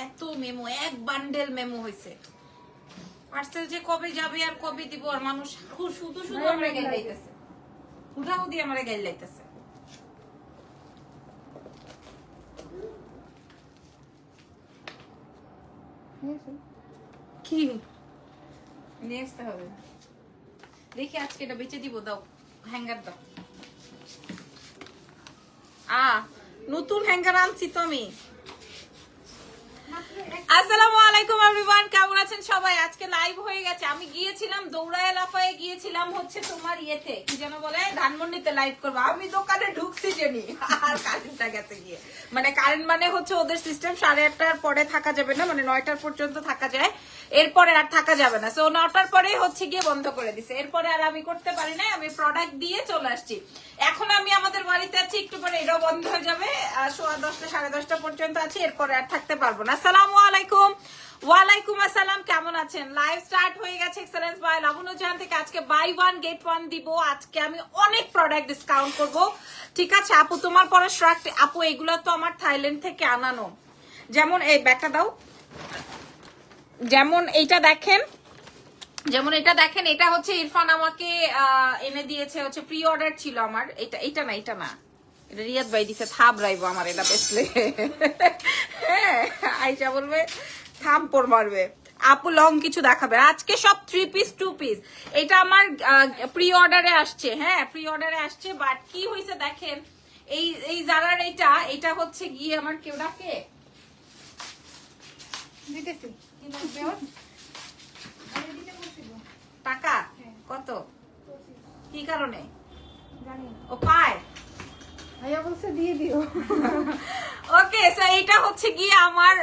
এত মেমো, এক bundle memo হয়েছে। পার্সেল যে কবে যাবে আর কবে দিব, আর মানুষ শুধু শুধু আমরা গাইল লাইতেছে, হুদাহুদি আমরা গাইল লাইতেছে। কি নিয়ে আসতে হবে দেখি, আজকে এটা বেচে দিব। দাও হ্যাঙ্গার দাও। নতুন হ্যাঙ্গার আনছি তো আমি। আসসালামু আলাইকুম এভরিওয়ান, কেমন আছেন সবাই? আজকে লাইভ হয়ে গেছে। আমি গিয়েছিলাম দৌড়ায় লাফায় গিয়েছিলাম হচ্ছে তোমার ইয়েতে, কি যেন বলে, ধানমন্ডিতে লাইভ করবো। আমি দোকানে ঢুকছি জেনি আর কারেন্টটা গেছে গিয়ে, মানে কারেন্ট মানে হচ্ছে ওদের সিস্টেম 8:30টার পরে থাকা যাবে না, মানে 9টার পর্যন্ত থাকা যায়, এরপরে আর থাকা যাবে না। সো 9টার পরে হচ্ছে গিয়ে বন্ধ করে দিছে, এরপরে আর আমি করতে পারি না। আমি প্রোডাক্ট দিয়ে চলে আসছি। এখন আমি আমাদের বাড়িতে আছি, একটু পরে এটাও বন্ধ হয়ে যাবে। 10:30 10:30 পর্যন্ত আছি, এরপরে আর থাকতে পারবো না। আসসালামু আলাইকুম। ওয়ালাইকুম আসসালাম, কেমন আছেন? লাইভ স্টার্ট হয়ে গেছে এক্সেলেন্স বাই লাবনুজাহান থেকে। আজকে বাই 1 গেট 1 দিব। আজকে আমি অনেক প্রোডাক্ট ডিসকাউন্ট করব, ঠিক আছে আপু? তোমার পরে শ্রাক্ট আপু, এগুলো তো আমার থাইল্যান্ড থেকে আনানো। যেমন এই ব্যাগটা দাও, যেমন এইটা দেখেন, যেমন এটা দেখেন, এটা হচ্ছে ইরফান আমাকে এনে দিয়েছে, হচ্ছে প্রি অর্ডার ছিল আমার। এটা না, এটা রিয়াদ ভাই দিছে। থাব রাইবো আমার এটা বেসলে, হ্যাঁ আইসা বলবে থাপ্পড় মারবে। আপু লং কিছু দেখাবে আজকে, সব 3 পিস 2 পিস। এটা আমার প্রি অর্ডারে আসছে, হ্যাঁ প্রি অর্ডারে আসছে। বাট কি হয়েছে দেখেন, এই জারার এটা হচ্ছে গিয়ে আমার কেউ ডাকে দিতেছি টাকা কত, কি কারণে ও পায়, ভাইয়া বলছে দিয়ে দিও। ওকে সো এটা হচ্ছে গিয়ে আমার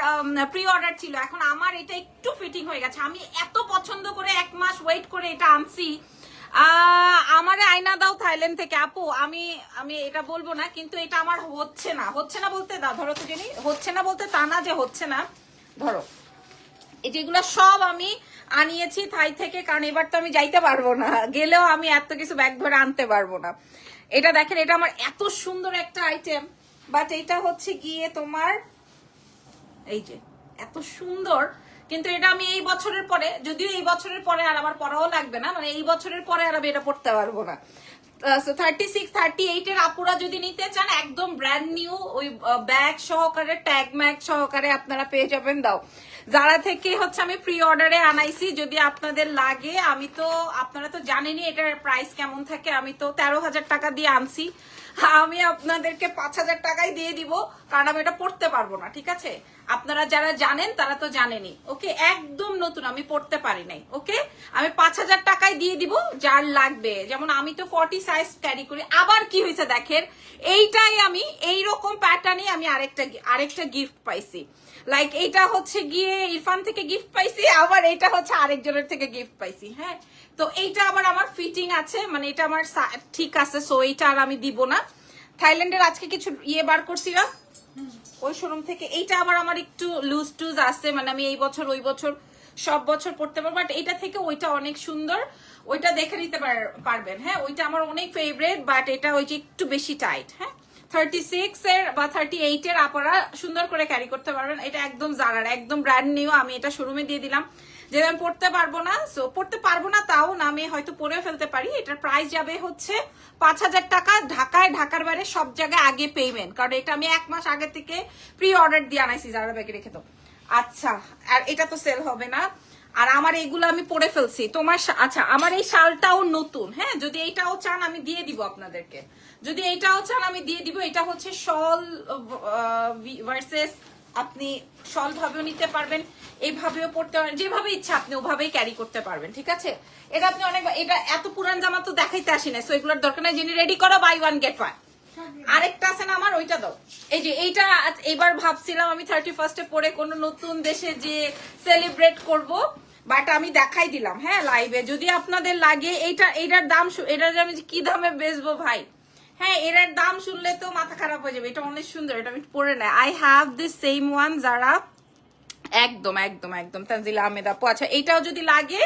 প্রি অর্ডার ছিল। এখন আমার এটা একটু ফিটিং হয়ে গেছে। আমি এত পছন্দ করে 1 মাস ওয়েট করে এটা আনছি। আমারে আয়না দাও থাইল্যান্ড থেকে আপু। আমি এটা বলবো না, কিন্তু এটা আমার হচ্ছে না বলতে দাও, ধরো তো জানি হচ্ছে না বলতে তা না যে হচ্ছে না। ধরো যেগুলো সব আমি আনিয়েছি থাই থেকে, কারণ এবার তো আমি যাইতে পারবো না, গেলেও আমি এত কিছু ব্যাগ ধরে আনতে পারবো না। এটা দেখেন, এটা আমার এত সুন্দর একটা আইটেম, বাট এটা হচ্ছে গিয়ে তোমার এই যে এত সুন্দর, কিন্তু এটা আমি এই বছরের পরে, যদিও এই বছরের পরে আর আমার পরাও লাগবে না, মানে এই বছরের পরে আর আমি এটা পড়তে পারবো না। 36 38 এর আপুরা যদি নিতে চান, একদম ব্র্যান্ড নিউ ওই ব্যাগ সহকারে, ট্যাগ ম্যাগ সহকারে আপনারা পেয়ে যাবেন। দাও যারা থেকে হচ্ছে আমি প্রি অর্ডারে আনাইছি, যদি আপনাদের লাগে। আমি তো আপনারা তো জানেনই এটার প্রাইস কেমন থাকে। আমি তো 13,000 টাকা দিয়ে আনছি, আমি আপনাদেরকে 5,000 টাকাই দিয়ে দিব, কারণ আমি এটা পড়তে পারবো না, ঠিক আছে? আপনারা যারা জানেন তারা তো জানেনই, ওকে? একদম নতুন, আমি পড়তে পারি নাই, ওকে? আমি 5,000 টাকায় দিয়ে দিব যার লাগবে। যেমন আমি তো 40 সাইজ ক্যারি করি। আবার কি হয়েছে দেখেন, এইটাই আমি এইরকম প্যাটার্নে আমি আরেকটা গিফট পাইছি। লাইক এইটা হচ্ছে গিয়ে ইরফান থেকে গিফট পাইছি, আবার এইটা হচ্ছে আরেকজনের থেকে গিফট পাইছি, হ্যাঁ? তো এইটা আবার আমার ফিটিং আছে, মানে এটা আমার ঠিক আছে। সো এইটা আর আমি দিব না। থাইল্যান্ডের আজকে কিছু বার করছি না ওই শোরুম থেকে, এইটা আবার আমার একটু লুজ টুজ আছে, মানে আমি এই বছর ওই বছর সব বছর পড়তে পারবো। বাট এটা থেকে ওইটা অনেক সুন্দর, ওইটা দেখে নিতে পারবেন, হ্যাঁ? ওইটা আমার অনেক ফেভারিট, বাট এটা ওই যে একটু বেশি টাইট, হ্যাঁ? 36 এর বা 38 এর আপনারা সুন্দর করে ক্যারি করতে পারবেন। এটা একদম জারার, একদম ব্র্যান্ড নিউ। আমি এটা শোরুমে দিয়ে দিলাম, যে আমি পড়তে পারবো না। সো পড়তে পারবো না তাও না, আমি হয়তো পরে ফেলতে পারি। এটার প্রাইস যাবে হচ্ছে 5,000 টাকা। ঢাকার বাইরে সব জায়গায় আগে পেমেন্ট, কারণ এটা আমি 1 মাস আগে থেকে প্রি অর্ডার দিয়ে আনাইছি। যারা ব্যাগে রেখে তো আচ্ছা, আর এটা তো সেল হবে না। আর আমার এইগুলো আমি পরে ফেলছি তোমার। আচ্ছা, আমার এই শালটাও নতুন, হ্যাঁ? যদি এইটাও চান আমি দিয়ে দিব আপনাদেরকে, যদি এইটাও চান আমি দিয়ে দিব। এটা হচ্ছে শল ভার্সেস, আপনি শল ভাবেও নিতে পারবেন, এইভাবেও পড়তে পারেন, যেভাবে ইচ্ছা আপনি ওভাবেই ক্যারি করতে পারবেন, ঠিক আছে? এটা আপনি অনেক, এটা এত পুরান জামা তো দেখাইতে আসি না, সো এগুলোর দরকার নাই। যিনি রেডি করো বাই 1 গেট 1। আরেকটা আছে না আমার, ওইটা দাও। এই যে এইটা এবার ভাবছিলাম আমি 31 পরে কোন নতুন দেশে যে সেলিব্রেট করব, বাট আমি দেখাই দিলাম, হ্যাঁ লাইভে। যদি আপনাদের লাগে এইটার দাম, এটার আমি কি দামে বেচবো ভাই, হ্যাঁ এটার দাম শুনলে তো মাথা খারাপ হয়ে যাবে। এটা অনেক সুন্দর, এটা আমি পরে নেয়। I have this same one যারা, একদম একদম একদম তানজিলা আহমেদ আপু। আচ্ছা এটাও যদি লাগে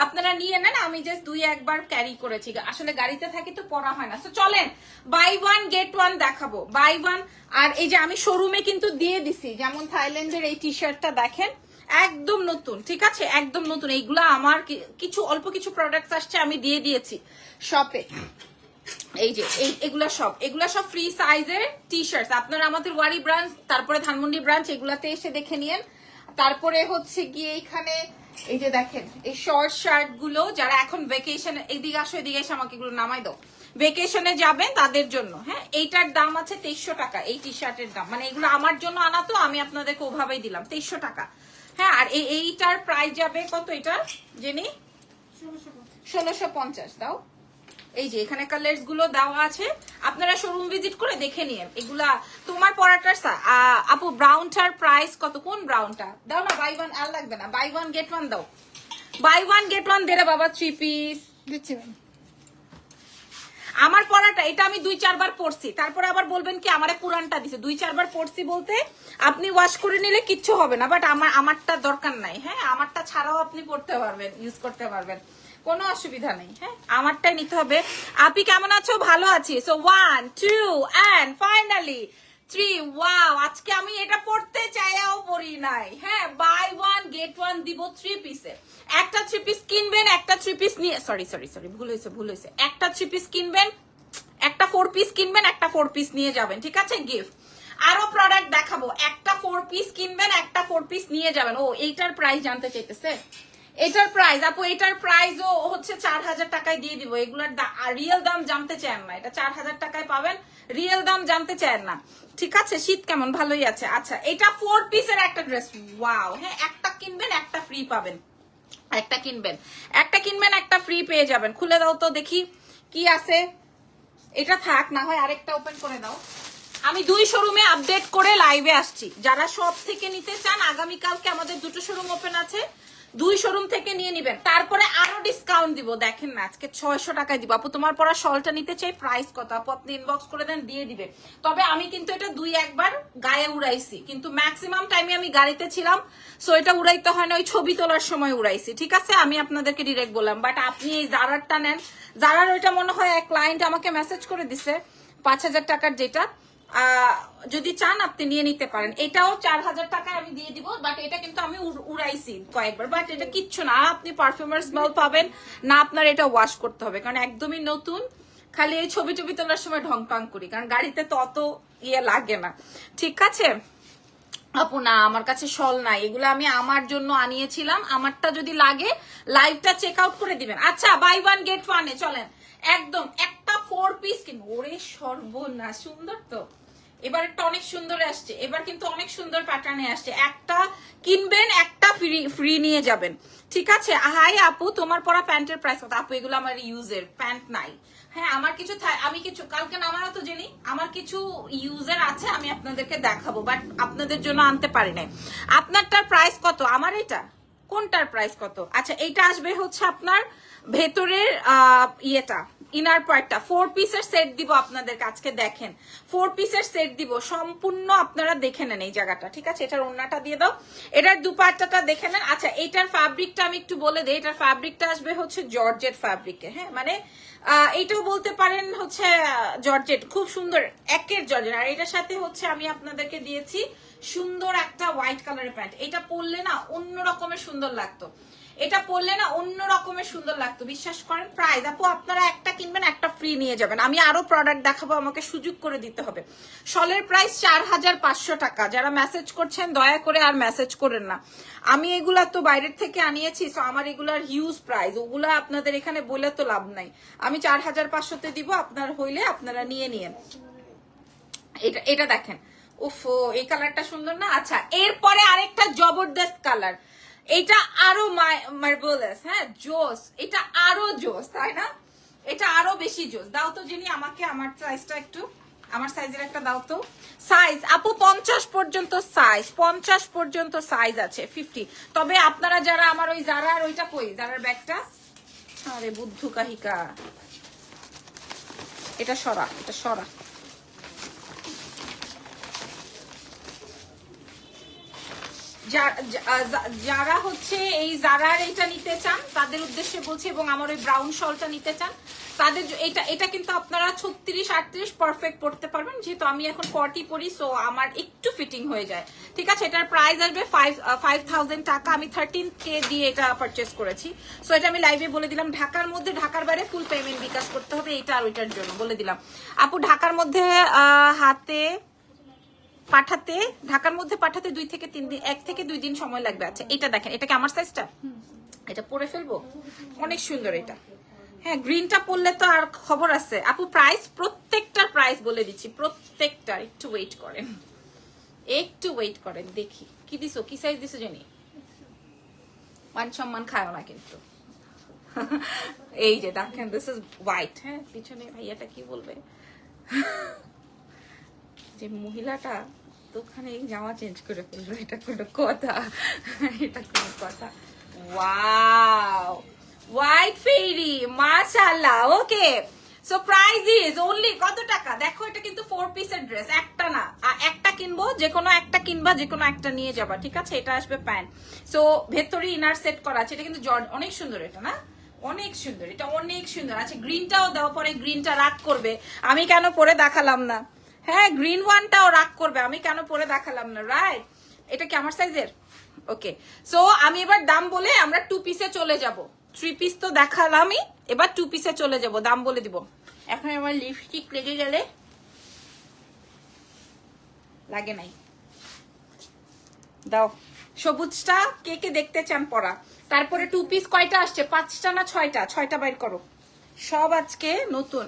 আপনারা নিয়ে নেন, আমি জাস্ট 2-1 বার ক্যারি করেছি, আসলে গাড়িতে থাকি তো পরা হয় না। তো চলেন বাই ওয়ান গেট ওয়ান দেখাবো, বাই ওয়ান। আর এই যে আমি শোরুমে কিন্তু দিয়ে দিছি, যেমন থাইল্যান্ডের এই টি শার্টটা দেখেন একদম নতুন, ঠিক আছে একদম নতুন। এইগুলো আমার কিছু অল্প কিছু প্রোডাক্টস আসছে, আমি দিয়ে দিয়েছি শপে। এই যে এগুলা সব ফ্রি সাইজের টি শার্টস। আপনারা আমাদের ওয়ারি ব্রাঞ্চ, তারপরে ধানমন্ডি ব্রাঞ্চ, এগুলাতে এসে দেখে নিয়েন। তারপরে হচ্ছে গিয়ে এইখানে এই যে দেখেন এই শর্ট শার্ট গুলো, যারা এখন ভেকেশন, এদিকে আসো এদিকে এসে আমাকে এগুলো নামাই দাও, ভেকেশনে যাবেন তাদের জন্য। হ্যাঁ এইটার দাম আছে 2300 টাকা, এই টি শার্টের দাম, মানে এগুলো আমার জন্য আনা তো আমি আপনাদেরকে ওভাবেই দিলাম 2300 টাকা। হ্যাঁ আর এইটার প্রাইস যাবে কত, এটা জেনি 1650 দাও। এই যে এখানে কালার্স গুলো দেওয়া আছে, আপনারা শোরুম ভিজিট করে দেখে নিন। এগুলা তোমার পরাটার আপু ব্রাউনটার প্রাইস কত, কোন ব্রাউনটা দাও না, বাই ওয়ান আর লাগবে না, বাই ওয়ান গেট ওয়ান দাও, by one get one they রে বাবা, 3 পিস দিচ্ছি। আমার পরাটা এটা আমি 2-4 বার পরছি, তারপরে আবার বলবেন কি আমারে পুরানটা দিছে। 2-4 বার পরছি বলতে আপনি ওয়াশ করে নিলে কিচ্ছু হবে না, বাট আমারটা দরকার নাই। হ্যাঁ আমারটা ছাড়াও আপনি পড়তে পারবেন, ইউজ করতে পারবেন, কোনো অসুবিধা নেই। হ্যাঁ আমারটাই নিতে হবে। আপনি কেমন আছো? ভালো আছি। So 1 2 and finally 3। ওয়াও আজকে আমি এটা পড়তে চাইও পড়ি নাই। হ্যাঁ বাই ওয়ান গেট ওয়ান দিব 3 পিসে। একটা 3 পিস কিনবেন, একটা 3 পিস নিয়ে সরি ভুল হয়েছে। একটা 3 পিস কিনবেন, একটা 4 পিস কিনবেন, একটা 4 পিস নিয়ে যাবেন, ঠিক আছে গিফট। আরো প্রোডাক্ট দেখাবো, একটা 4 পিস কিনবেন, একটা 4 পিস নিয়ে যাবেন। ও এইটার প্রাইস জানতে চাইতেছে, এটার প্রাইস আপু, এটার প্রাইসও হচ্ছে 4000 টাকায় দিয়ে দিব। এগুলার রিয়েল দাম জানতে চান না, এটা 4000 টাকায় পাবেন, রিয়েল দাম জানতে চান না, ঠিক আছে। শীত কেমন? ভালোই আছে। আচ্ছা এটা 4 পিসের একটা ড্রেস, ওয়াও। হ্যাঁ একটা কিনবেন একটা ফ্রি পাবেন, একটা কিনবেন একটা ফ্রি পেয়ে যাবেন। খুলে দাও তো দেখি কি আছে, এটা থাক, না হয় আরেকটা ওপেন করে দাও। আমি 2 শোরুমে আপডেট করে লাইভে আসছি, যারা সব থেকে নিতে চান আগামীকালকে আমাদের 2টো শোরুম ওপেন আছে, 2 শোরুম থেকে নিয়ে নিবেন, তারপরে আরো ডিসকাউন্ট দিব। দেখেন না আজকে 600 টাকায় দিব। আপু তোমার পরা শলটা নিতে চাই, প্রাইস কত আপু? আপনি ইনবক্স করে দেন, দিয়ে দিবে। তবে আমি কিন্তু এটা 2-1 বার গায়ে উড়াইছি, কিন্তু ম্যাক্সিমাম টাইমে আমি গাড়িতে ছিলাম, সো এটা উড়াইতে হয় না, ওই ছবি তোলার সময় উড়াইছি, ঠিক আছে। আমি আপনাদেরকে ডিরেক্ট বললাম, বাট আপনি এই জারারটা নেন, জারার ওইটা মনে হয় এক ক্লায়েন্ট আমাকে মেসেজ করে দিছে 5000 টাকার, যেটা যদি চান আপনি নিয়ে নিতে পারেন। এটাও 4000 টাকায় আমি দিয়ে দিব, বাট এটা কিন্তু আমি উড়াইছি কয়েকবার, বাট এটা কিচ্ছু না, আপনি পারফিউমের স্মেল পাবেন না, আপনার এটা ওয়াশ করতে হবে, কারণ একদমই নতুন। খালি এই ছবি তোলার সময় ঢং টং করি, কারণ গাড়িতে তো অত ইয়ে লাগে না, ঠিক আছে আপু। না আমার কাছে শল নাই, এগুলো আমি আমার জন্য আনিয়েছিলাম, আমারটা যদি লাগে লাইভটা চেক আউট করে দিবেন। আচ্ছা বাই ওয়ান গেট ওয়ানে চলেন, একদম একটা 4 পিস কিনবো। ওরে সর্বনাশ, সুন্দর তো, এবার একটা অনেক সুন্দর আসছে, এবার কিন্তু অনেক সুন্দর প্যাটার্নে আসছে। একটা কিনবেন একটা ফ্রি নিয়ে যাবেন, ঠিক আছে। হাই আপু তোমার পরা প্যান্টের প্রাইস কত? আপু এগুলো আমার ইউজের প্যান্ট নাই। হ্যাঁ আমার কিছু কালকে নামানো তো জেনি, আমার কিছু ইউজার আছে, আমি আপনাদেরকে দেখাবো, বাট আপনাদের জন্য আনতে পারি নাই। আপনারটার প্রাইস কত? আমার এটা কোনটার প্রাইস কত? আচ্ছা এইটা আসবে হচ্ছে আপনার ভেতরের ইয়েটা, ইনার পার্টটা 4 পিসের সেট দিব আপনাদের কাছে। দেখেন 4 পিসের সেট দিব, সম্পূর্ণ আপনারা দেখে নেন এই জায়গাটা, ঠিক আছে। এটার ওড়নাটা দিয়ে দাও, এটার দুপাট্টাটা দেখে নেন। আচ্ছা এইটার ফ্যাব্রিকটা আমি একটু বলে দিই, এটার ফ্যাব্রিকটা আসবে হচ্ছে জর্জেট ফ্যাব্রিকে। হ্যাঁ মানে এইটাও বলতে পারেন হচ্ছে জর্জেট, খুব সুন্দর একের জর্জেট। আর এটার সাথে হচ্ছে আমি আপনাদেরকে দিয়েছি সুন্দর একটা হোয়াইট কালারের প্যান্ট, এটা পরলে না অন্য রকমের সুন্দর লাগতো, এটা পরলে না অন্য রকমের সুন্দর লাগতো, বিশ্বাস করেন। প্রাইস আপু আপনারা একটা কিনবেন একটা ফ্রি নিয়ে যাবেন, আমি আরো প্রোডাক্ট দেখাবো, আমাকে সুযোগ করে দিতে হবে। শলের প্রাইস 4500 টাকা। যারা মেসেজ করছেন দয়া করে আর মেসেজ করেন না, আমি এগুলা তো বাইরের থেকে আনিয়েছি, সো আমার এগুলার হিউজ প্রাইস, ওগুলা আপনাদের এখানে বলে তো লাভ নাই। আমি 4500-তে দিব, আপনার হইলে আপনারা নিয়ে নিয়েন। এটা দেখেন, ওফো এই কালারটা সুন্দর না। আচ্ছা এরপরে আরেকটা জবরদস্ত কালার, এটা আরো মার্ভেলাস, হ্যাঁ জোস, এটা আরো জোস, তাই না? এটা আরো বেশি জোস। দাও তো যিনি আমাকে আমার সাইজটা একটু, আমার সাইজের একটা দাও তো। সাইজ আপু 50 পর্যন্ত সাইজ, 50 পর্যন্ত সাইজ আছে, 50। তবে আপনারা যারা আমার ওই জারার ওইটা কই, জারার ব্যাগটা, আরে বুদ্ধু কাহিকা, এটা সরা, এটা সরা। যারা হচ্ছে এই জারার এটা নিতে চান তাদের উদ্দেশ্যে বলছি, এবং আমার ওই ব্রাউন শলটা নিতে চান তাদের এটা কিন্তু আপনারা 36-38 পারফেক্ট পড়তে পারবেন, যেহেতু আমি এখন 40 পরি, সো আমার একটু ফিটিং হয়ে যায়। ঠিক আছে, এটার প্রাইস আসবে 5,000 টাকা। আমি 13K দিয়ে এটা পারচেস করেছি। সো এটা আমি লাইভে বলে দিলাম। ঢাকার মধ্যে, ঢাকার বাইরে ফুল পেমেন্ট বিকাশ করতে হবে, এটা আর ওইটার জন্য বলে দিলাম। আপু ঢাকার মধ্যে হাতে পাঠাতে, ঢাকার মধ্যে পাঠাতে 2 থেকে 3 দিন, 1 থেকে 2 দিন সময় লাগবে। আচ্ছা এটা দেখেন, এটা কি আমার সাইজটা? এটা পরে ফেলবো, অনেক সুন্দর এটা। হ্যাঁ, গ্রিনটা পরলে তো আর খবর আছে। আপু প্রাইস, প্রত্যেকটার প্রাইস বলে দিচ্ছি, প্রত্যেকটার। একটু ওয়েট করেন, একটু ওয়েট করেন, দেখি কি দিছো, কি সাইজ দিছো জানি। মান সম্মান খায় না কিন্তু। এই যে দেখেন, দিস ইজ হোয়াইট। হ্যাঁ, পিছনে ভাইয়াটা কি বলবে যে মহিলাটা দোকানে জামা চেঞ্জ করে ফেললো, এটা কোনো কথা? এটা কোনো কথা? ওয়াও, হোয়াইট ফেরি, মাশাআল্লাহ। ওকে, সো প্রাইস ইজ অনলি কত টাকা? দেখো এটা কিন্তু 4 পিসের ড্রেস, একটা না, একটা কিনবো, যে কোনো একটা কিনবা, যে কোনো একটা নিয়ে যাবা। ঠিক আছে, এটা আসবে প্যান্ট, সো ভেতরে ইনার সেট করা আছে। এটা কিন্তু অনেক সুন্দর, এটা না অনেক সুন্দর, এটা অনেক সুন্দর। আচ্ছা গ্রিনটাও দেওয়া, পরে গ্রিনটা রাগ করবে আমি কেন পরে দেখালাম না। হ্যাঁ, গ্রিন ওয়ানটাও রাগ করবে আমি কেন পরে দেখালাম না, রাইট? এটা কি আমার সাইজের? ওকে, সো আমি এবার দাম বলে আমরা 2 পিসে চলে যাব। 3 পিস তো দেখালামই, এবার 2 পিসে চলে যাব, দাম বলে দিব। এখন আমার লিপস্টিক লেগে গেলে, লাগে নাই, দাও। সবুজটা কে কে দেখতে চান পরা? তারপরে 2 পিস কয়টা আসছে? 5টা না 6টা? 6টা বাইর করো, সব আজকে নতুন।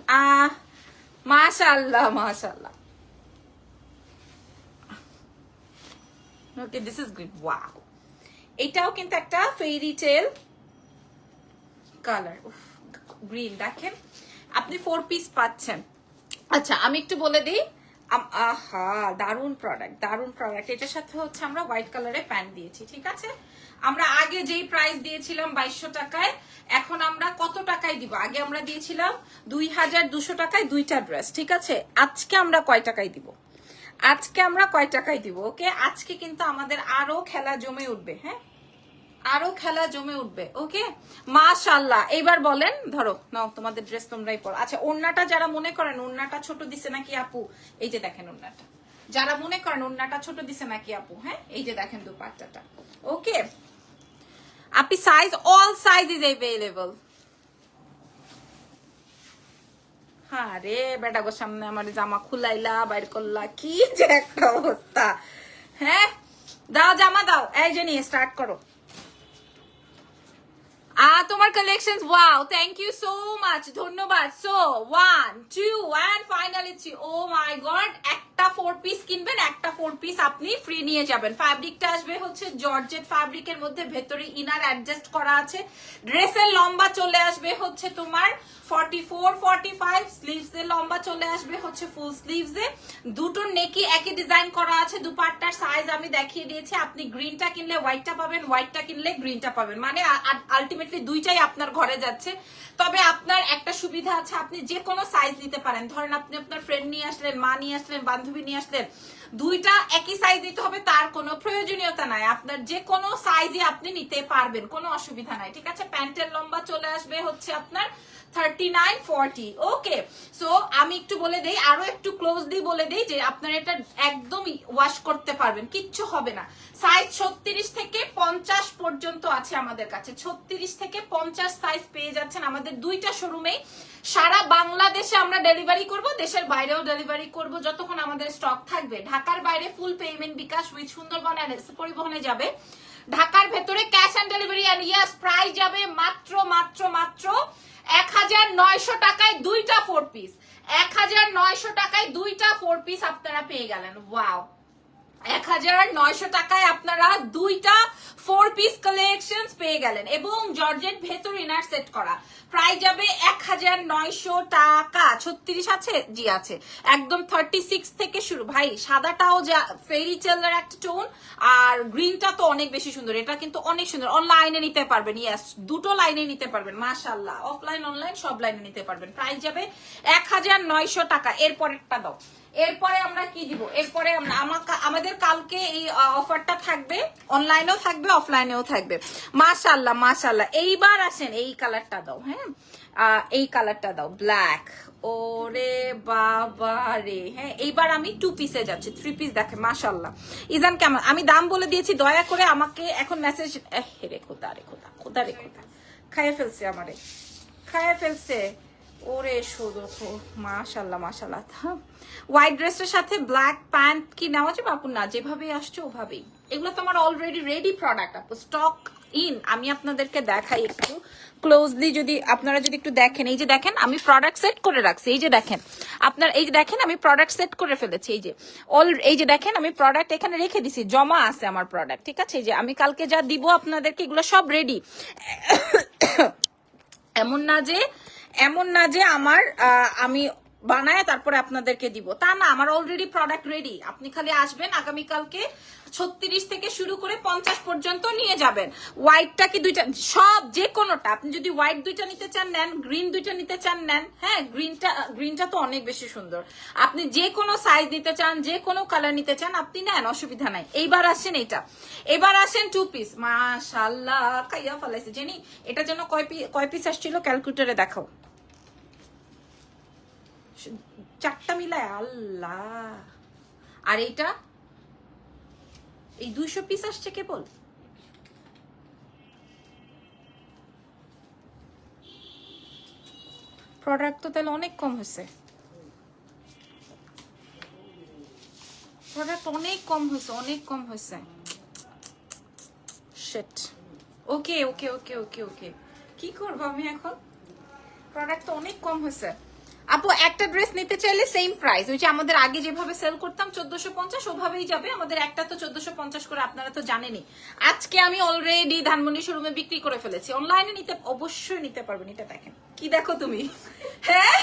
মাশাআল্লাহ, মাশাআল্লাহ। ওকে, দিস ইজ গুড। ওয়াও, এটাও কিন্তু একটা ফেরি টেল কালার, গ্রিন। দেখেন আপনি 4 পিস পাচ্ছেন। আচ্ছা আমি একটু বলে দিই, আহা দারুন প্রোডাক্ট, দারুন প্রোডাক্ট। এটার সাথে হচ্ছে আমরা হোয়াইট কালারে প্যান্ট দিয়েছি। ঠিক আছে, আমরা আগে যেই প্রাইস দিয়েছিলাম 2200 টাকায়, এখন আমরা কত টাকায় দিব? আগে আমরা দিয়েছিলাম 2200 টাকায় 2টা ড্রেস। ঠিক আছে, আজকে আমরা কয় টাকায় দিব? আজকে আমরা কয় টাকায় দিব? ওকে, আজকে কিন্তু আমাদের আরো খেলা জমে উঠবে। হ্যাঁ, আরো খেলা জমে উঠবে। ওকে, মাশাআল্লাহ। এইবার বলেন, ধরো নাও তোমাদের ড্রেস তোমরাই পরো। আচ্ছা ওন্নাটা যারা মনে করেন ওন্নাটা ছোট দিছে নাকি আপু, এই যে দেখেন ওন্নাটা, যারা মনে করেন ওন্নাটা ছোট দিছে নাকি আপু, হ্যাঁ এই যে দেখেন দুপাট্টাটা। ওকে আপনি size, all size is available. হ্যাঁ রে বেটা গো, সামনে আমার জামা খুলাইলা বাইর করলা, কি যে একটা অবস্থা। হ্যাঁ দাও জামা দাও, এই যে নিয়ে স্টার্ট করো। তোমার collections, wow, thank you so much, ধন্যবাদ। So 1 2 and finally 3। Oh my god, একটা 4 পিস কিনবেন, একটা 4 পিস আপনি ফ্রি নিয়ে যাবেন। ফ্যাব্রিকটা আসবে হচ্ছে জর্জেট ফ্যাব্রিকের মধ্যে, ভেতরে ইনার অ্যাডজাস্ট করা আছে। ড্রেসের লম্বা চলে আসবে হচ্ছে তোমার 44-45, স্লিভস এর লম্বা চলে আসবে হচ্ছে ফুল স্লিভস এ। দুটো নেকি একই ডিজাইন করা আছে। দুপাট্টার সাইজ আমি দেখিয়ে দিয়েছি। আপনি গ্রিনটা কিনলে হোয়াইটটা পাবেন, হোয়াইটটা কিনলে গ্রিনটা পাবেন, মানে আলটিমেটলি দুইটাই আপনার ঘরে যাচ্ছে। তবে আপনার একটা সুবিধা আছে, আপনি যে কোনো সাইজ নিতে পারেন। ধরেন আপনি আপনার ফ্রেন্ড নিয়ে আসলেন, মা নিয়ে আসলেন, বান্ধবী নিয়ে আসলেন, দুইটা একই সাইজ নিতে হবে তার কোনো প্রয়োজনীয়তা নাই। আপনার যে কোনো সাইজই আপনি নিতে পারবেন, কোনো অসুবিধা নাই। ঠিক আছে, প্যান্টের লম্বা চলে আসবে হচ্ছে আপনার 39-40। ওকে, সো আমি একটু বলে দেই, আরো একটু ক্লোজলি বলে দেই যে আপনারা এটা একদম ওয়াশ করতে পারবেন, কিচ্ছু হবে না। সাইজ 36 থেকে 50 পর্যন্ত আছে আমাদের কাছে। 36 থেকে 50 সাইজ পেয়ে যাচ্ছেন আমাদের দুইটা শোরুমেই। সারা বাংলাদেশে আমরা ডেলিভারি করব, দেশের বাইরেও ডেলিভারি করব যতক্ষণ আমাদের স্টক থাকবে। ঢাকার বাইরে full payment bKash with Sundarban and পরিবহনে যাবে। ঢাকার ভেতরে ক্যাশ অন ডেলিভারি এন্ড ইয়াস প্রাইস যাবে মাত্র মাত্র মাত্র 1900 টাকায় 2টা 4 পিস। 1900 টাকায় 2টা 4 পিস আপনারা পেয়ে গেলেন। ওয়াও, 1900 টাকায় আপনারা 2টা 4 পিস কালেকশনস পেয়ে গেলেন, এবং জর্জেট ভেতর ইনার সেট করা। প্রাইস যাবে 1900 টাকা। 36 আছে? জি আছে, একদম 36 থেকে শুরু। ভাই সাদাটাও যা ফেরি টেলের একটা টোন, আর গ্রিনটা তো অনেক বেশি সুন্দর। এটা কিন্তু অনেক সুন্দর, অনলাইনে নিতে পারবেন। ইয়েস, দুটো লাইনে নিতে পারবেন, মাশাআল্লাহ, অফলাইন অনলাইন সব লাইনে নিতে পারবেন। প্রাইস যাবে 1900 টাকা। এরপরেরটা দাও, এরপরে আমরা কি দিব, এরপরে আমাদের কালকে এই অফারটা থাকবে, অনলাইনেও থাকবে অফলাইনেও থাকবে। মাশাআল্লাহ মাশাআল্লাহ। এইবার আসেন এই কালারটা দাও, হ্যাঁ এই কালারটা দাও, ব্ল্যাক। ওরে বাবা রে, হ্যাঁ এইবার আমি 2 পিসে যাচ্ছি, 3 পিস দেখে মাশাআল্লাহ। ইজান কেমন, আমি দাম বলে দিয়েছি, দয়া করে আমাকে এখন মেসেজ, রে খোদা রে খোদা, খোদা রে খোদা, খাইয়ে ফেলছে আমারে, খাইয়ে ফেলছে। ওরে শোধো মাশাআল্লাহ মাশাআল্লাহ। হোয়াইট ড্রেসের সাথে ব্ল্যাক প্যান্ট কি নেওয়া যাবে আপু? না, যেভাবে আসছে ওভাবেই। এগুলো তো আমার অলরেডি রেডি প্রোডাক্ট আপু, স্টক ইন। আমি আপনাদেরকে দেখাই একটু ক্লোজলি, যদি আপনারা যদি একটু দেখেন, এই যে দেখেন আমি প্রোডাক্ট সেট করে রাখছি, এই যে দেখেন আপনার, এই যে দেখেন আমি প্রোডাক্ট সেট করে ফেলেছি, এই যে এই যে দেখেন আমি প্রোডাক্ট এখানে রেখে দিছি, জমা আছে আমার প্রোডাক্ট, ঠিক আছে? এই যে আমি কালকে যা দিব আপনাদেরকে এগুলো সব রেডি। এমন না যে আমার আমি বানায় তারপরে আপনাদেরকে দিব, তা না, আমার অলরেডি প্রোডাক্ট রেডি। আপনি খালি আসবেন, আগামীকালকে 36 থেকে শুরু করে 50 পর্যন্ত নিয়ে যাবেন। হোয়াইটটা কি দুইটা, সব যে কোনোটা, আপনি যদি হোয়াইট দুইটা নিতে চান নেন, গ্রিন দুইটা নিতে চান নেন, হ্যাঁ গ্রিনটা তো অনেক বেশি সুন্দর। আপনি যে কোনো সাইজ নিতে চান, যে কোনো কালার নিতে চান আপনি নেন, অসুবিধা নাই। এইবার আসেন এইটা, এবার আসেন 2 পিস। মাশাআল্লাহ খাইয়া ফেলাইছে জেনি। এটা যেন কয় পিস আসছিল ক্যালকুলেটরে দেখাও, 4টা মিলায়, আল্লাহ। আর এইটা এই 200 পিস আসছে কেবল। প্রোডাক্ট তো তাহলে অনেক কম হয়েছে, প্রোডাক্ট অনেক কম হয়েছে, অনেক কম হয়েছে। শিট। ওকে ওকে ওকে ওকে ওকে, কি করবো আমি এখন? প্রোডাক্ট তো অনেক কম হয়েছে আপু। একটা ড্রেস নিতে চাইলে সেম প্রাইস, ওই যে আমাদের আগে যেভাবে সেল করতাম 1450, ওভাবেই যাবে। আমাদের একটা তো 1450 করে, আপনারা তো জানেনই। আজকে আমি অলরেডি ধানমন্ডি শোরুমে বিক্রি করে ফেলেছি। অনলাইনে নিতে অবশ্যই নিতে পারবেন। এটা দেখেন, কি দেখো তুমি, হ্যাঁ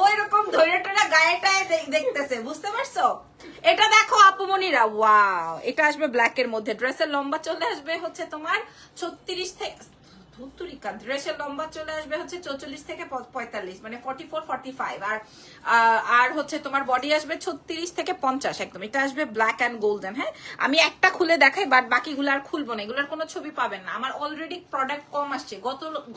ওই রকম ধৈর্যটা গায়েটায় দেখতেছে, বুঝতে পারছো? এটা দেখো আপুমনিরা, ওয়াও, এটা আসবে ব্ল্যাক এর মধ্যে। ড্রেসের লম্বা চলে আসবে হচ্ছে তোমার 36 থেকে, ড্রেসের লম্বা চলে আসবে হচ্ছে 44 থেকে 45, মানে 44 45। আর হচ্ছে তোমার বডি আসবে 36 থেকে 50 একদম। এটা আসবে ব্ল্যাক এন্ড গোল্ডেন। হ্যাঁ আমি একটা খুলে দেখাই, বাট বাকিগুলো আর খুলবো না, এগুলোর কোনো ছবি পাবেন না। আমার অলরেডি প্রোডাক্ট কম আসছে।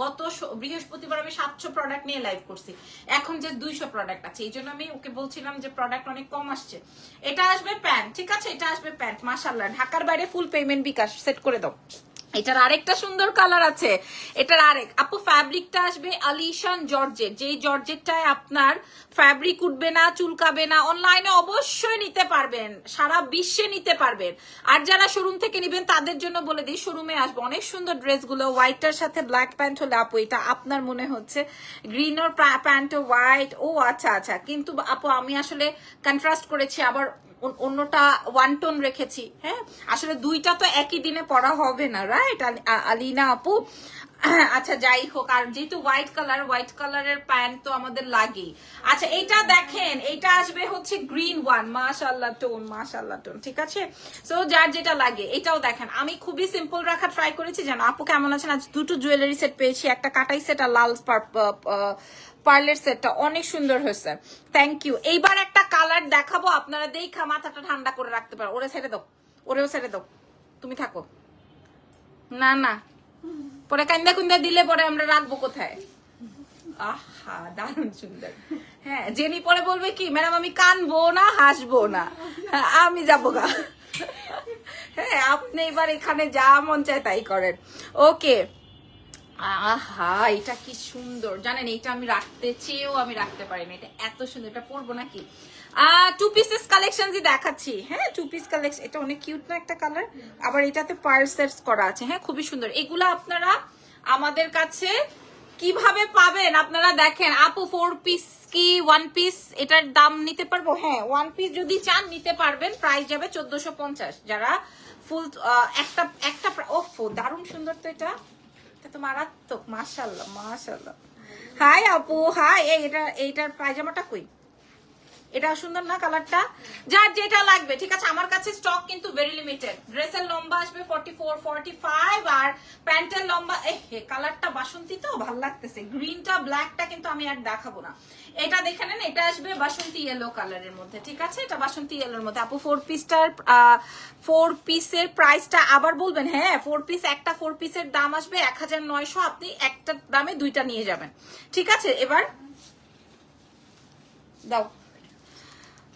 গত বৃহস্পতিবার আমি 700 প্রোডাক্ট নিয়ে লাইভ করছি, এখন যে 200 প্রোডাক্ট আছে, এই জন্য আমি ওকে বলছিলাম যে প্রোডাক্ট অনেক কম আসছে। এটা আসবে প্যান্ট, ঠিক আছে? এটা আসবে প্যান্ট। মাশাআল্লাহ, ঢাকার বাইরে ফুল পেমেন্ট বিকাশ সেট করে দাও। এটার আরেকটা সুন্দর কালার আছে, এটার আরেক আপু ফ্যাব্রিকটা আসবে আলিশান জর্জেট, যেই জর্জেটটায় আপনার ফ্যাব্রিক উঠবে না, চুলকাবে না। অনলাইনে অবশ্যই নিতে পারবেন, সারা বিশ্বে নিতে পারবেন। আর যারা শোরুম থেকে নিবেন তাদের জন্য বলে দিই, শোরুমে আসবে অনেক সুন্দর ড্রেসগুলো। হোয়াইটটার সাথে ব্ল্যাক প্যান্ট হলে আপু এটা আপনার মনে হচ্ছে গ্রিন ওর প্যান্ট হোয়াইট, ও আচ্ছা আচ্ছা, কিন্তু আপু আমি আসলে কন্ট্রাস্ট করেছি, আবার অন্যটা 1 টোন রেখেছি। হ্যাঁ আসলে দুইটা তো একই দিনে পরা হবে না, রাইট আলিনা আপু? আচ্ছা যাই হোক, আর যেহেতু হোয়াইট কালারের প্যান্ট তো আমাদের লাগেই। আচ্ছা এইটা দেখেন, এইটা আসবে হচ্ছে গ্রিন ওয়ান, মাশাআল্লাহ টোন, ঠিক আছে? সো যার যেটা লাগে এটাও দেখেন। আমি খুবই সিম্পল রাখা ট্রাই করেছি, জানো আপু কেমন আছেন? আজ 2টো জুয়েলারি সেট পেয়েছি, একটা কাটাই সেট আর লাল পার্লের সেটটা অনেক সুন্দর হয়েছে, থ্যাংক ইউ। এইবার একটা কালার দেখাবো, আপনারা দেখা মাথাটা ঠান্ডা করে রাখতে পারো। ওরে ছেড়ে দাও, ওরেও ছেড়ে দাও, তুমি থাকো না না, পরে কান্দা কুন্দা দিলে পরে আমরা রাখবো কোথায়? আহা দারুণ সুন্দর। হ্যাঁ জেনি পরে বলবে কি ম্যাডাম আমি কানবো না হাসবো না, আমি যাবো গা। হ্যাঁ আপনি এবার এখানে যা মন চায় তাই করেন। ওকে, আহা এটা কি সুন্দর জানেন, এটা আমি রাখতে চেয়েও আমি রাখতে পারিনি, এটা এত সুন্দর। এটা পরবো নাকি? 2 পিসেস কালেকশনই দেখাচ্ছি। হ্যাঁ 2 পিস কালেকশন, এটা অনেক কিউট না একটা কালার, আবার এটাতে পার্ল সেটস করা আছে। হ্যাঁ খুবই সুন্দর। এগুলো আপনারা আমাদের কাছে কিভাবে পাবেন আপনারা দেখেন। আপু 4 পিস কি 1 পিস এটার দাম নিতে পারবো? হ্যাঁ 1 পিস যদি চান নিতে পারবেন, প্রাইস যাবে 1450। যারা ফুল একটা ওফ দারুণ সুন্দর তো, এটা তো মারাত্মক, মাশাআল্লাহ। হাই আপু হাই, এইটার পায়জামাটা কই? এটা সুন্দর না কালারটা? যার যেটা লাগবে, ঠিক আছে। আমার কাছে স্টক কিন্তু ভেরি লিমিটেড। ড্রেসের লম্বা আসবে 44, 45 আর প্যান্টের লম্বা কালারটা বাসন্তী তো ভালো লাগতেছে। গ্রিনটা ব্ল্যাকটা কিন্তু আমি আর দেখাবো না। এটা দেখে নেন, এটা আসবে বাসন্তী ইয়েলো কালারের মধ্যে, ঠিক আছে। এটা বাসন্তী ইয়েলোর মধ্যে। আপু 4 পিসের প্রাইসটা আবার বলবেন? হ্যাঁ, 4 পিস, একটা 4 পিসের দাম আসবে 1900। আপনি একটা দামে দুইটা নিয়ে যাবেন, ঠিক আছে। এবার দাও,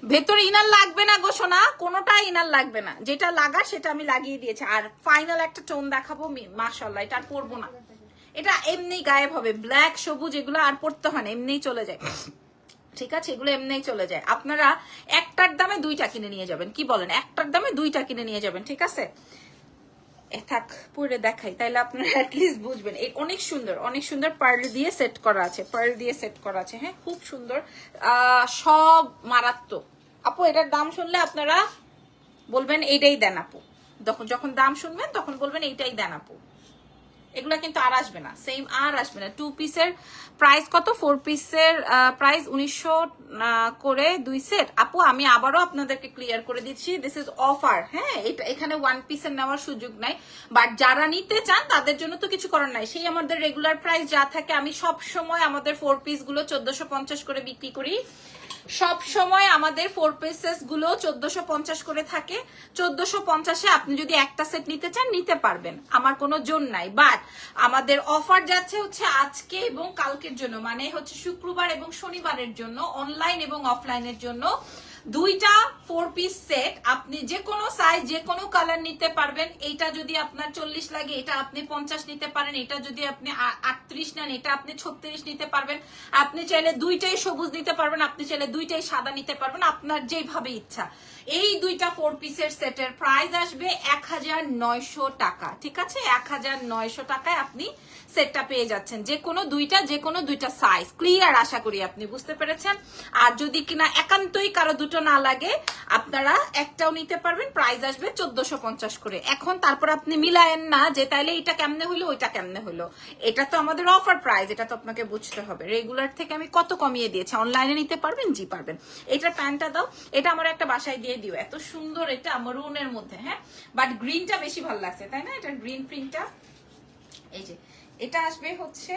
ভেতরে ইনার লাগবে না গো সোনা, কোনোটা ইনার লাগবে না। যেটা লাগা সেটা আমি লাগিয়ে দিয়েছি। আর ফাইনাল একটা টোন দেখাবো, মাশাআল্লাহ। এটা আর পরবো না, এটা এমনি গায়েব হবে। ব্ল্যাক সবুজ এগুলো আর পরতে হয় না, এমনিই চলে যায়, ঠিক আছে। এগুলো এমনিই চলে যায়। আপনারা একটার দামে দুইটা কিনে নিয়ে যাবেন, কি বলেন? একটার দামে দুইটা কিনে নিয়ে যাবেন, ঠিক আছে। থাক, পরে দেখাই, তাইলে আপনারা অ্যাটলিস্ট বুঝবেন। এই অনেক সুন্দর, অনেক সুন্দর পার্ল দিয়ে সেট করা আছে, পার্ল দিয়ে সেট করা আছে। হ্যাঁ, খুব সুন্দর, সব মারাত্মক। আপু এটার দাম শুনলে আপনারা বলবেন এইটাই দেন আপু। যখন দাম শুনবেন তখন বলবেন এইটাই দেন আপু। এগুলা কিন্তু আর আসবে না, সেম আর আসবে না। 2 পিসের প্রাইস কত? 4 পিসের প্রাইস 1900 করে 2 সেট। আপু আমি আবারও আপনাদেরকে ক্লিয়ার করে দিচ্ছি, দিস ইজ অফার। হ্যাঁ, এটা এখানে 1 পিসের নেওয়ার সুযোগ নাই, বাট যারা নিতে চান তাদের জন্য তো কিছু করার নাই। সেই আমাদের রেগুলার প্রাইস যা থাকে, আমি সব সময় আমাদের 4 পিস গুলো 1450 করে বিক্রি করি। সব সময় আমাদের 4 পিসেস গুলো 1450 করে থাকে। 1450-এ আপনি যদি একটা সেট নিতে চান নিতে পারবেন, আমার কোনো জোর নাই। বাট আমাদের অফার যাচ্ছে হচ্ছে আজকে এবং কালকের জন্য, মানে হচ্ছে শুক্রবার এবং শনিবারের জন্য, অনলাইন এবং অফলাইনের জন্য। দুইটা 4 পিস সেট আপনি যে কোনো সাইজ, যে কোনো কালার নিতে পারবেন। এইটা যদি আপনার 40 লাগে, এটা আপনি 50 নিতে পারেন। এটা যদি আপনি 38 নেন, এটা আপনি 36 নিতে পারবেন। আপনি চাইলে দুইটাই সবুজ নিতে পারবেন, আপনি চাইলে দুইটাই সাদা নিতে পারবেন, আপনার যেভাবে ইচ্ছা। এই দুইটা 4 পিসের সেটের প্রাইস আসবে 1900 টাকা, ঠিক আছে। 1900 টাকায় আপনি সেটটা পেয়ে যাচ্ছেন। যে কোনো দুইটা সাইজ। ক্লিয়ার, আশা করি আপনি বুঝতে পেরেছেন। আর যদি কিনা একান্তই কারো দুটো না লাগে, আপনারা একটাও নিতে পারবেন। প্রাইস আসবে 1450 করে। এখন তারপর আপনি মিলায়েন না যে তাইলে এটা কেমনে হইলো, ওইটা কেমনে হইলো। এটা তো আমাদের অফার প্রাইস, এটা তো আপনাকে বুঝতে হবে। রেগুলার থেকে আমি কত কমিয়ে দিয়েছি। অনলাইনে নিতে পারবেন? জি পারবেন। এটার প্যান্টটা দাও, এটা আমার একটা বাসায় দিয়ে দিও। এত সুন্দর, এটা মরুনের মধ্যে। হ্যাঁ, বাট গ্রিনটা বেশি ভালো লাগছে, তাই না? এটা গ্রিন প্রিন্টটা, এই যে এটা আসবে হচ্ছে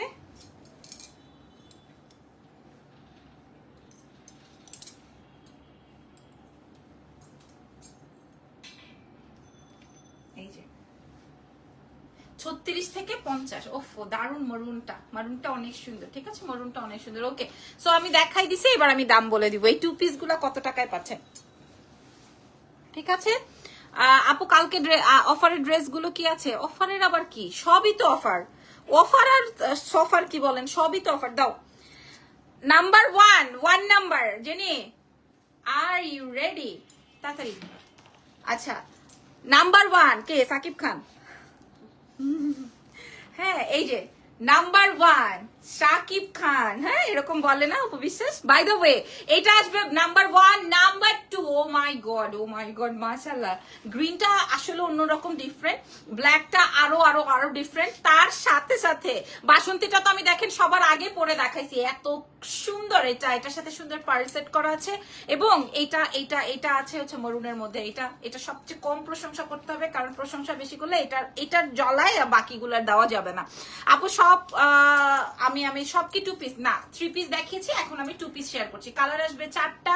এই যে 36 থেকে 50। ওফ, দারুন। মারুনটা অনেক সুন্দর, ঠিক আছে। মারুনটা অনেক সুন্দর। ওকে, সো আমি দেখাই দিছি, এবার আমি দাম বলে দিব। এই 2 পিস গুলা কত টাকায় পাচ্ছেন, ঠিক আছে। আপু কালকে অফারের ড্রেস গুলো কি আছে? অফারের আবার কি, সবই তো অফার। অফার আর সফার কি বলেন, সবই তো অফার। দাও number 1 number. Jenny, are you ready? তাড়াতাড়ি। আচ্ছা, নাম্বার 1 কে? সাকিব খান। হ্যাঁ, এই যে নাম্বার 1 শাকিব খান। হ্যাঁ, এরকম বলে না উপবিশ্বাস। বাই দ্য ওয়ে, এটা আসবে number 1। Number 2, O my god মাশাআল্লাহ। গ্রিনটা আসলে অন্যরকম ডিফারেন্ট, ব্ল্যাকটা আরো ডিফারেন্ট। তার সাথে সাথে বাসন্তীটা তো আমি দেখেন সবার আগে পরে দেখাইছি, এত সুন্দর। এটার সাথে সুন্দর পার্ল সেট করা আছে। এবং এটা আছে হচ্ছে মরুনের মধ্যে। এটা সবচেয়ে কম প্রশংসা করতে হবে, কারণ প্রশংসা বেশি করলে এটার জলায় বাকিগুলোর দেওয়া যাবে না। আপু সব আমি সব কি 2 পিস না 3 পিস দেখিয়েছি, এখন আমি 2 পিস শেয়ার করছি। কালার আসবে 4টা,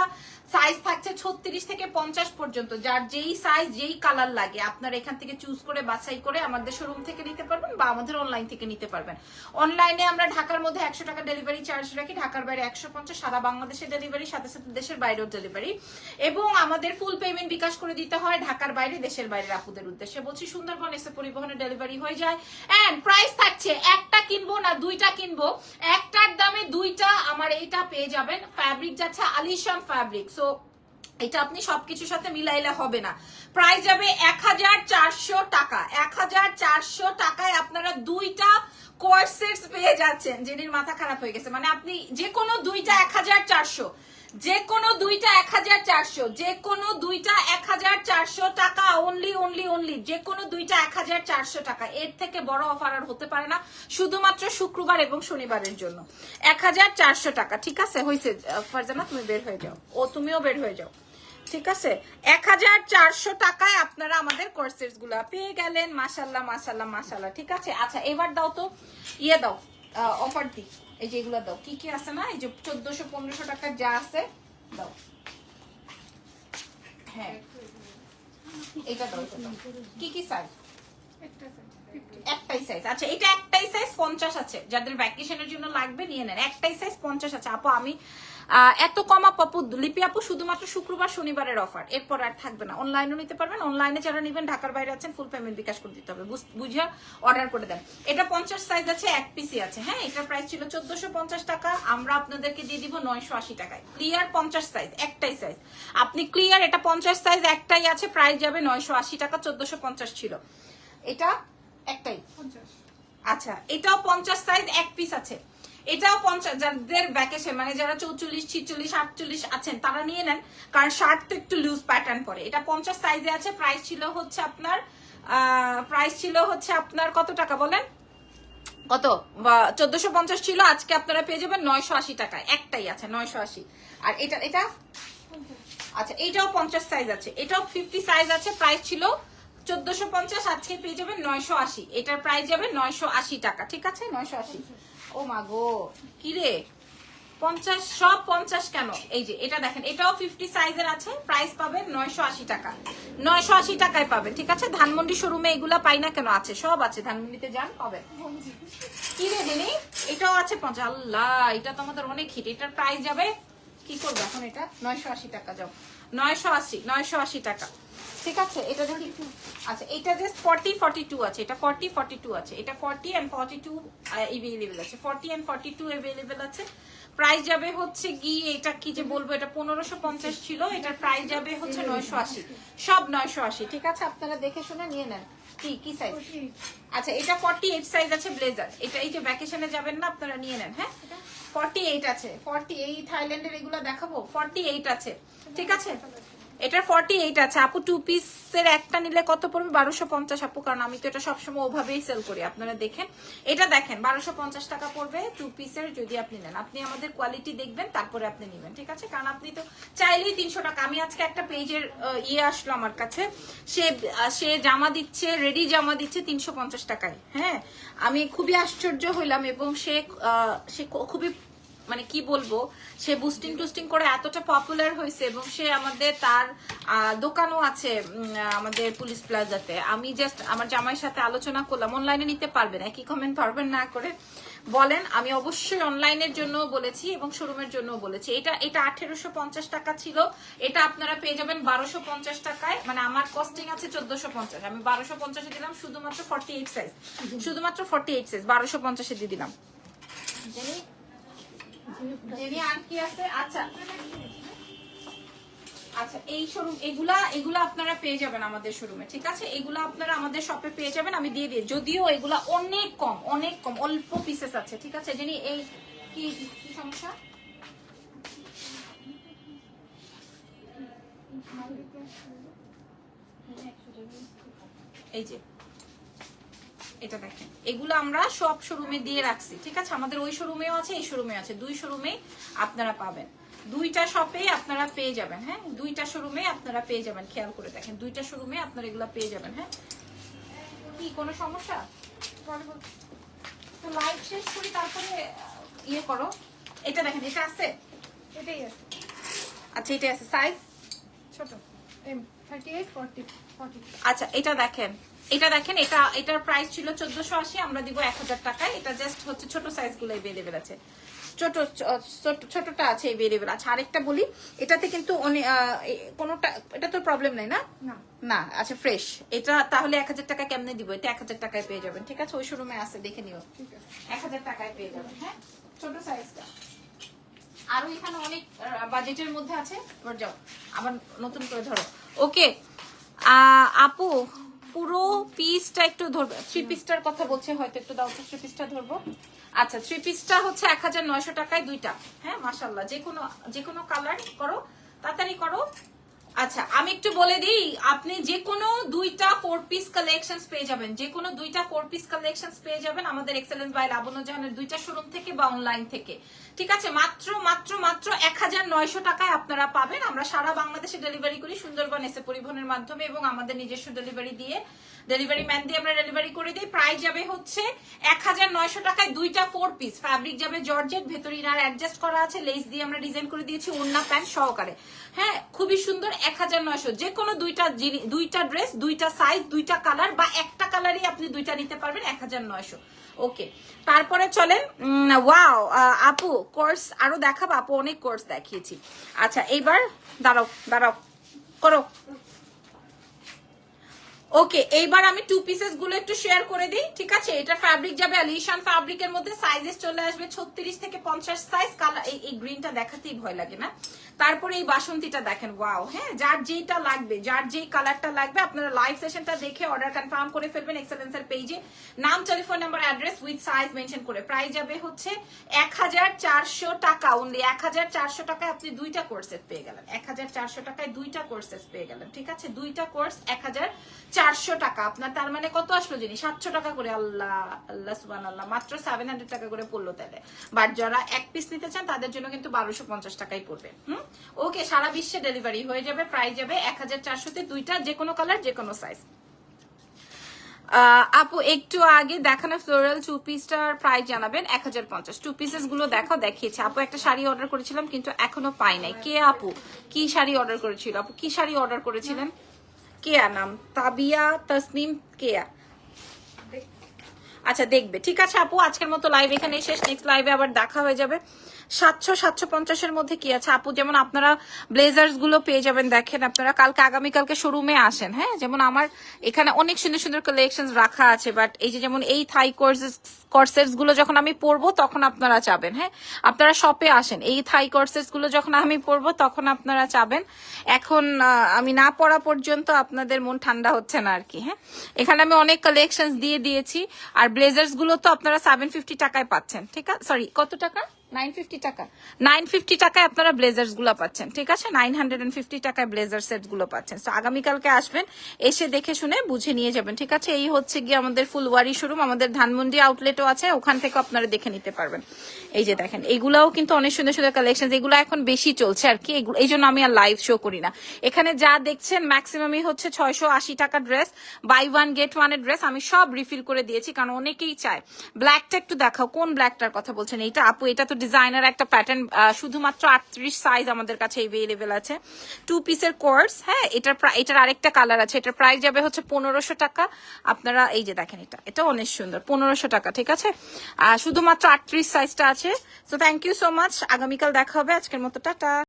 সাইজ থাকছে 36 থেকে 50 পর্যন্ত। যার যেই সাইজ, যেই কালার লাগে আপনারা এখান থেকে চুজ করে বাছাই করে আমাদের শোরুম থেকে নিতে পারবেন বা আমাদের অনলাইন থেকে নিতে পারবেন। অনলাইনে আমরা ঢাকার মধ্যে 100 টাকা ডেলিভারি চার্জ রাখি, ঢাকার বাইরে 150, সারা বাংলাদেশে ডেলিভারি, সাথে সাথে দেশের বাইরেও ডেলিভারি। এবং আমাদের ফুল পেমেন্ট বিকাশ করে দিতে হয় ঢাকার বাইরে, দেশের বাইরের আপুদের উদ্দেশ্যে বলছি। সুন্দরবন এসে পরিবহনের ডেলিভারি হয়ে যায়। এন্ড প্রাইস থাকছে, একটা কিনবো না দুইটা কিনবো, একটার দামে দুইটা আমার এইটা পেয়ে যাবেন। ফ্যাব্রিক যাচ্ছে আলিশান ফ্যাব্রিক, সো এটা আপনি সবকিছুর সাথে মিলাইলে হবে না। প্রাইস যাবে 1400 টাকা। 1400 টাকায় আপনারা দুইটা কোর্সেটস পেয়ে যাচ্ছেন। জেনির মাথা খারাপ হয়ে গেছে, মানে আপনি যে কোনো দুইটা 1400, যে কোনো দুইটা 1400, যে কোনো দুইটা 1400 টাকা, অনলি অনলি অনলি, যে কোনো দুইটা 1400 টাকা। এর থেকে বড় অফার আর হতে পারে না, শুধুমাত্র শুক্রবার এবং শনিবারের জন্য 1400 টাকা। ঠিক আছে, হয়েছে ফারজানা, তুমি বের হয়ে যাও, ও তুমিও বের হয়ে যাও। ঠিক আছে, 1400 টাকায় আপনারা আমাদের কোর্সেস গুলা পেয়ে গেলেন। মাশাল্লাহ মাশাল্লাহ মাশাল্লাহ। ঠিক আছে, আচ্ছা এবার দাও তো ইয়ে দাও, অফার দি, এই যে এগুলো দাও, কি কি আছে না, এই যে 1400-1500 টাকার যা আছে দাও। হ্যাঁ এটা দাও, এটা দাও। কি কি সাইজ? একটাই সাইজ। আচ্ছা এটা একটাই সাইজ 50 আছে, যাদের ভ্যাকেশনের জন্য লাগবে নিয়ে নেন। একটাই সাইজ 50 আছে। আপু আমি এত কম আপু, লিপি আপু শুধুমাত্র শুক্রবার শনিবারের অফার, এরপর আর থাকবে না। অনলাইনও নিতে পারবেন, অনলাইনে যারা নেবেন ঢাকার বাইরে আছেন ফুল পেমেন্ট বিকাশ করে দিতে হবে, বুঝে অর্ডার করে দেন। এটা 50 সাইজ আছে, এক পিসি আছে। হ্যাঁ এটার প্রাইস ছিল 1450 টাকা, আমরা আপনাদেরকে দিয়ে দিব 980 টাকায়। ক্লিয়ার 50 সাইজ, একটাই সাইজ। আপনি ক্লিয়ার, এটা 50 সাইজ একটাই আছে, প্রাইস যাবে 980 টাকা, 1450 ছিল। এটা একটাই 50। আচ্ছা এটাও 50 সাইজ, এক পিস আছে। এটাও 50, যাদের ভ্যাকেশন মানে যারা 44, 46, 48 আছেন তারা নিয়ে নেন, কারণ শার্ট তো একটু লুজ প্যাটার্ন পরে। এটা 50 সাইজে আছে, প্রাইস ছিল হচ্ছে আপনার কত টাকা বলেন, কত 1450 ছিল, আজকে আপনারা পেয়ে যাবেন 980 টাকায়। একটাই আছে 980। আর এটা আচ্ছা এটাও 50 সাইজ আছে, এটাও 50 সাইজ আছে, প্রাইস ছিল 1450, আজকে পেয়ে যাবেন 980। এটার প্রাইস যাবে 980 টাকা। ঠিক আছে 980। ও মা গো কি রে 50, সব 50 কেন? এই যে এটা দেখেন, এটাও 50 সাইজের আছে, প্রাইস পাবেন 980 টাকা। 980 টাকায় পাবেন। ঠিক আছে, ধানমন্ডি শোরুমে এগুলা পাই না কেন? আছে, সব আছে, ধানমন্ডিতে যান পাবেন। কি রে দিনি, এটাও আছে 50। আল্লাহ এটা তো আমাদের অনেক হিট। এটার প্রাইস যাবে, কি করবো এখন, এটা 980 টাকা। যাও 980 টাকা। ঠিক আছে, এটা দেখি। আচ্ছা এটা জাস্ট 40, 42 আছে, এটা 40, 42 আছে, এটা 40 and 42 अवेलेबल আছে, 40 and 42 अवेलेबल আছে। প্রাইস যাবে হচ্ছে গিয়ে, এটা কি যে বলবো, এটা 1550 ছিল, এটার প্রাইস যাবে হচ্ছে 980, সব 980। ঠিক আছে, আপনারা দেখে শুনে নিয়ে নেন। কি সাইজ? আচ্ছা এটা 48 সাইজ আছে ব্লেজার। এটা এই যে ভ্যাকেশনে যাবেন না, আপনারা নিয়ে নেন। হ্যাঁ 48 আছে, 48 থাইল্যান্ডের এগুলো দেখাবো, 48 আছে। ঠিক আছে, এটার 48 আছে আপু। 2 পিসের একটা নিলে কত পড়বে? 1250 আপু, কারণ আমি তো এটা সবসময় ওভাবেই সেল করি। আপনারা দেখেন, এটা দেখেন 1250 টাকা পড়বে 2 পিসের, যদি আপনি নেন। আপনি আমাদের কোয়ালিটি দেখবেন, তারপরে আপনি নেবেন। ঠিক আছে, কারণ আপনি তো চাইলেই 300 টাকা। আমি আজকে একটা পেজের আসলো আমার কাছে, সে জামা দিচ্ছে, রেডি জামা দিচ্ছে 350 টাকায়। হ্যাঁ আমি খুবই আশ্চর্য হইলাম, এবং সে খুবই মানে কি বলবো, সে বুস্টিং টুস্টিং করে এতটা পপুলার হয়েছে, এবং সে আমাদের তার দোকানও আছে আমাদের পুলিশ প্লাজাতে। আমি জাস্ট আমার জামাইয়ের সাথে আলোচনা করলাম, অনলাইনে নিতে পারবেন, একই কমেন্ট পারবেন না করে বলেন। আমি অবশ্যই অনলাইনের জন্য বলেছি এবং শোরুমের জন্য বলেছি। এটা 1850 টাকা ছিল, এটা আপনারা পেয়ে যাবেন 1250 টাকায়। মানে আমার কস্টিং আছে 1450, আমি 1250 দিলাম, শুধুমাত্র 48 সাইজ, শুধুমাত্র 48 সাইজ 1250 দিয়ে দিলাম। আর কি আছে? আচ্ছা আচ্ছা এই শোরুম, এগুলা আপনারা পেয়ে যাবেন আমাদের শোরুমে। ঠিক আছে, এগুলা আপনারা আমাদের শপে পেয়ে যাবেন। আমি দিয়ে দিই, যদিও এগুলা অনেক কম, অল্প পিসেস আছে। ঠিক আছে, জানি এই কি সমস্যা। এই যে এটা দেখেন, এগুলো আমরা সব শোরুমে দিয়ে রাখছি। ঠিক আছে, আমাদের ওই শোরুমেও আছে, এই শোরুমে আছে, 2 শোরুমে আপনারা পাবেন, 2টা শপে আপনারা পেয়ে যাবেন। হ্যাঁ 2টা শোরুমে আপনারা পেয়ে যাবেন, খেয়াল করে দেখেন, 2টা শোরুমে আপনারা এগুলো পেয়ে যাবেন। হ্যাঁ কি কোনো সমস্যা? তো লাইভ শেষ করি, তারপরে ইয়ে করো। এটা দেখেন, এটা আছে, এটাই আছে। আচ্ছা এটা আছে, সাইজ ছোট, 38, 40, 40। আচ্ছা এটা দেখেন, এটার প্রাইস ছিল 1480, আমরা দিব 1000 টাকায়। এটা জাস্ট হচ্ছে ছোট সাইজ গুলো अवेलेबल আছে, ছোটটা আছে अवेलेबल। আচ্ছা আরেকটা বলি, এটাতে কিন্তু কোনোটা, এটা তো প্রবলেম নাই না? না আচ্ছা ফ্রেশ। এটা তাহলে 1000 টাকা কেমনে দিব? এটা 1000 টাকায় পেয়ে যাবেন। ঠিক আছে, ওই শোরুমে আছে, দেখে নিও, 1000 টাকায় পেয়ে যাবেন। হ্যাঁ ছোট সাইজটা। আরো এখানে অনেক বাজেটের মধ্যে আছে, যাও আবার নতুন করে ধরো। ওকে আপু, পুরো পুরো পিসটা একটু ধরবে, 3 পিসটার কথা বলছে হয়তো, একটু দাও তো 3 পিসটা ধরবো। আচ্ছা 3 পিসটা হচ্ছে 1900 টাকায় দুইটা। হ্যাঁ মাশাআল্লাহ, যে কোনো কালার করো, তাড়াতাড়ি করো। আচ্ছা আমি একটু বলে দিই, আপনি যে কোনো দুইটা 4 পিস কালেকশনস পেয়ে যাবেন, যে কোনো দুইটা 4 পিস কালেকশনস পেয়ে যাবেন আমাদের এক্সেলেন্স বাই লাবণ্য জাহানের দুইটা শোরুম থেকে বা অনলাইন থেকে। ঠিক আছে, মাত্র মাত্র মাত্র 1900 টাকায় আপনারা পাবেন। আমরা সারা বাংলাদেশে ডেলিভারি করি, সুন্দরবন এসে পরিবহনের মাধ্যমে এবং আমাদের নিজস্ব ডেলিভারি দিয়ে, ডেলিভারি ম্যান দিয়ে আমরা ডেলিভারি করে দিই। প্রাইস যাবে হচ্ছে 1900 টাকায় দুইটা 4 পিস। ফ্যাব্রিক যাবে জর্জেট, ভেতরে ইনার অ্যাডজাস্ট করা আছে, লেস দিয়ে আমরা ডিজাইন করে দিয়েছি, ওড়না প্যান্ট সহকারে। হ্যাঁ খুবই সুন্দর, 1900। যে কোনো দুইটা ড্রেস, দুইটা সাইজ, দুইটা কালার বা একটা কালারই আপনি দুইটা নিতে পারবেন 1900। ওকে, তারপরে চলেন। ওয়াও আপু কোর্স আরো দেখাবো আপু, অনেক কোর্স দেখিয়েছি। আচ্ছা এইবার দাঁড়াও করো। ওকে, এইবার আমি 2 পিসেস গুলো একটু শেয়ার করে দিই। ঠিক আছে, এটা ফ্যাব্রিক যাবে আলিশান ফ্যাব্রিকের মধ্যে, সাইজেস চলে আসবে 36 থেকে 50 সাইজ। কালার এই গ্রিনটা দেখাতেই ভয় লাগে না। তারপরে এই বাসন্তীটা দেখেন, ওয়াও। হ্যাঁ, যার যেটা লাগবে, যার যেই কালারটা লাগবে আপনারা লাইভ সেশনটা দেখে অর্ডার কনফার্ম করে ফেলবেন এক্সেলেন্সের পেজে, নাম, telephone number, address with size mention করে। প্রাইস যাবে হচ্ছে 1400 টাকা অনলি। 1400 টাকায় আপনি দুইটা কোর্সেস পেয়ে গেলেন। 1400 টাকায় দুইটা কোর্সেস পেয়ে গেলেন। ঠিক আছে, দুইটা কোর্স 1400 টাকা। আপনার তার মানে কত আসলো জানি, 700 টাকা করে। আল্লাহ আল্লাহ সুবহানাল্লাহ, মাত্র 700 টাকা করে পড়লো তাহলে। বাট যারা এক পিস নিতে চান তাদের জন্য কিন্তু 1250 টাকাই পড়বে। ওকে, সারা বিশ্বে ডেলিভারি হয়ে যাবে। প্রাইস যাবে 1400 তে দুইটা, যে কোনো কালার, যে কোনো সাইজ। আপু একটু আগে দেখানো ফ্লোরাল 2 পিসটার প্রাইস জানাবেন। 1050। 2 পিসেস গুলো দেখিয়েছি। আপু একটা শাড়ি অর্ডার করেছিলাম কিন্তু এখনো পাই নাই। কে আপু কি শাড়ি অর্ডার করেছিল? আপু কি শাড়ি অর্ডার করেছিলেন? কেয়া নাম, তাবিয়া তসনিম কেয়া। আচ্ছা দেখবে, ঠিক আছে আপু, আজকের মতো লাইভ এখানে শেষ। নেক্সট লাইভে আবার দেখা হয়ে যাবে। 700-750 মধ্যে কি আছে আপু? যেমন আপনারা ব্লেজার্স গুলো পেয়ে যাবেন। দেখেন আপনারা আগামীকালকে শোরুমে আসেন। হ্যাঁ, যেমন আমার এখানে অনেক সুন্দর সুন্দর কালেকশন রাখা আছে। বাট এই যে যেমন এই থাই কর্সেটস গুলো যখন আমি পরবো তখন আপনারা চাবেন। হ্যাঁ, আপনারা শপে আসেন। এই থাই কর্সেটস গুলো যখন আমি পরবো তখন আপনারা চাবেন। এখন আমি না পরা পর্যন্ত আপনাদের মন ঠান্ডা হচ্ছে না আর কি। হ্যাঁ, এখানে আমি অনেক কালেকশন দিয়ে দিয়েছি। আর ব্লেজার্স গুলো তো আপনারা 750 টাকায় পাচ্ছেন। ঠিক আছে, সরি কত টাকা, 950 টাকা। 950 টাকায় আপনারা ব্লেজার্স গুলো পাচ্ছেন। ঠিক আছে, 950 টাকায় ব্লেজার সেট গুলো পাচ্ছেন। তো আগামীকালকে আসবেন, এসে দেখে শুনে বুঝে নিয়ে যাবেন। ঠিক আছে, এই হচ্ছে গিয়ে আমাদের ফুলওয়ারি শোরুম। আমাদের ধানমন্ডি আউটলেটও আছে, ওখান থেকে আপনারা দেখে নিতে পারবেন। এই যে দেখেন, এইগুলাও কিন্তু অনেক সুন্দর সুন্দর কালেকশন, এগুলো এখন বেশি চলছে আর কি। এই জন্য আমি আর লাইভ শো করি না। এখানে যা দেখছেন ম্যাক্সিমামই হচ্ছে 680 টাকা ড্রেস, বাই 1 গেট 1 এর ড্রেস। আমি সব রিফিল করে দিয়েছি কারণ অনেকেই চায়। ব্ল্যাকটা একটু দেখাও, কোন ব্ল্যাকটার কথা বলছেন? এইটা আপু, এটা তো ডিজাইনার একটা প্যাটার্ন, শুধুমাত্র 38 সাইজ আমাদের কাছে এভেলেবেল আছে। 2 পিসের কোর্স। হ্যাঁ, এটার আরেকটা কালার আছে। এটার প্রাইস যাবে হচ্ছে 1500 টাকা। আপনারা এই যে দেখেন, এটা অনেক সুন্দর, 1500 টাকা। ঠিক আছে, শুধুমাত্র 38 সাইজটা আছে। So thank you so much, আগামীকাল দেখা হবে। আজকের মতো টাটা।